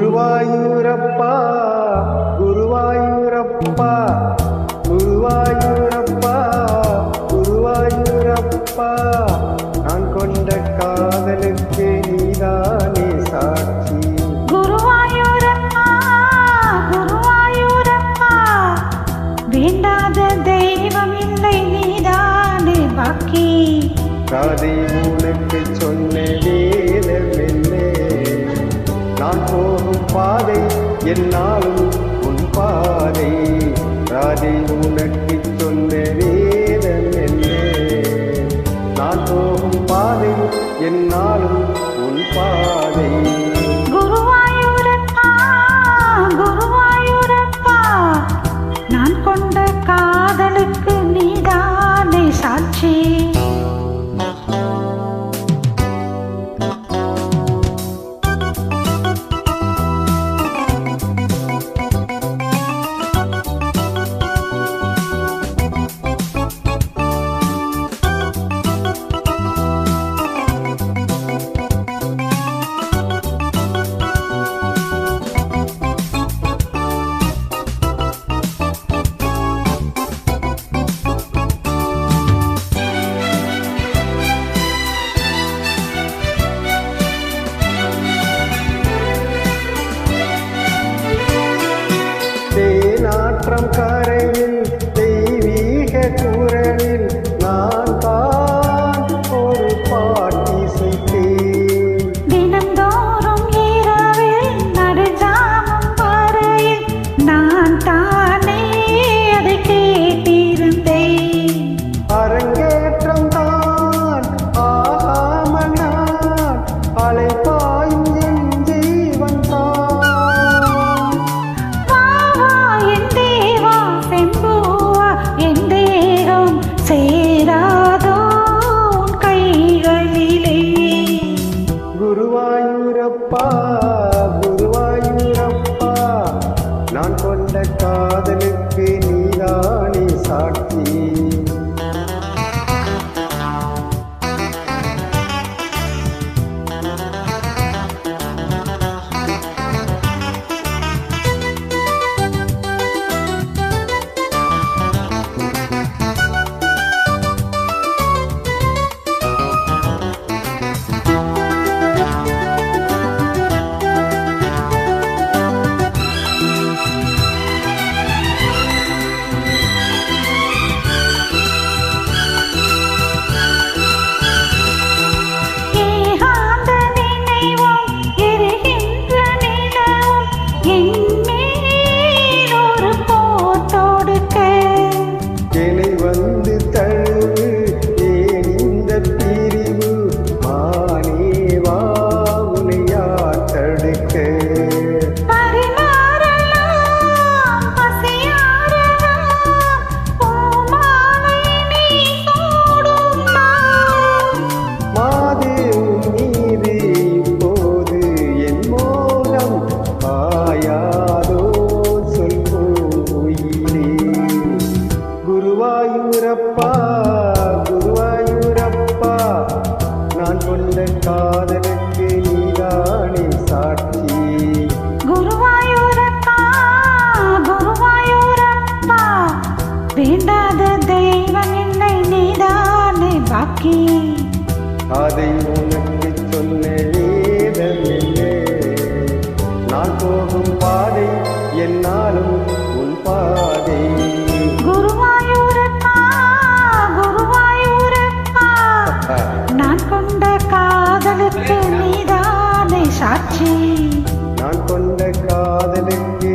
குருவாயூரப்பா குருவாயூரப்பா குருவாயூரப்பா குருவாயூரப்பா நான் கொண்ட காதலுக்கு நீதானே சாட்சி. குருவாயூரப்பா குருவாயூரப்பா வேண்டாத தெய்வம் இல்லை நீதானே பாக்கி. ராதை உனக்கு சொன்ன வேதம் என்ன? நான் போகும் பாதை என்னாலும் உன் பாதை. ராதை உனக்கு சொன்ன வேதம் என்ன? நான் போகும் பாதை என்னாலும் உன் பாதை. குருவாயூரப்பா குருவாயூரப்பா நான் கொண்ட காதலுக்கு நீதானே சாட்சி. தேனாற்றம் கரையில் தெய்வீக குரலில் நான் தான் ஒரு பாட்டிசைத்தேன். தினந்தோறும் இரவில் நடுஜாமம் வரையில் நான் தானே அதை கேட்டிருந்தேன். அரங்கேற்றம் தான் ஆகாமல் நான் அலைப்பாயும் என் ஜீவன் தான். வா வா என் தேவா செம்பூவா என் தேகம் சேராதோ உன் கைகளிலே. குருவாயூரப்பா குருவாயூரப்பா நான் கொண்ட காதலுக்கு நீதானே சாட்சி. ஏகாந்த நினைவும் எரிகின்ற நிலவும் என் மேல் ஒரு போர் தொடுக்க. என்னை வந்து தழுவு ஏன் இந்த பிரிவு மானேவா உனையார் தடுக்க. பரிமாறலாம் பசியாறலாம் பூமாலை நீ சூடும் நாள். மாது மீது இப்போது என் மோகம் ஆயாதோ சொல்வோம் உயிரே. குருவாயூரப்பா குருவாயூரப்பா நான் கொண்ட காதலுக்கு நீதானே சாட்சி. குருவாயூரப்பா குருவாயூரப்பா வேண்டாத தெய்வம் இல்லை நீதானே பாக்கி. அதை உனக்கு சொன்ன வேதம் என்ன? நான் போகும் பாதை என்னாலும் உன் பாதை. குருவாயூரப்பா குருவாயூரப்பா நான் கொண்ட காதலுக்கு நீதானே சாட்சி. நான் கொண்ட காதலுக்கு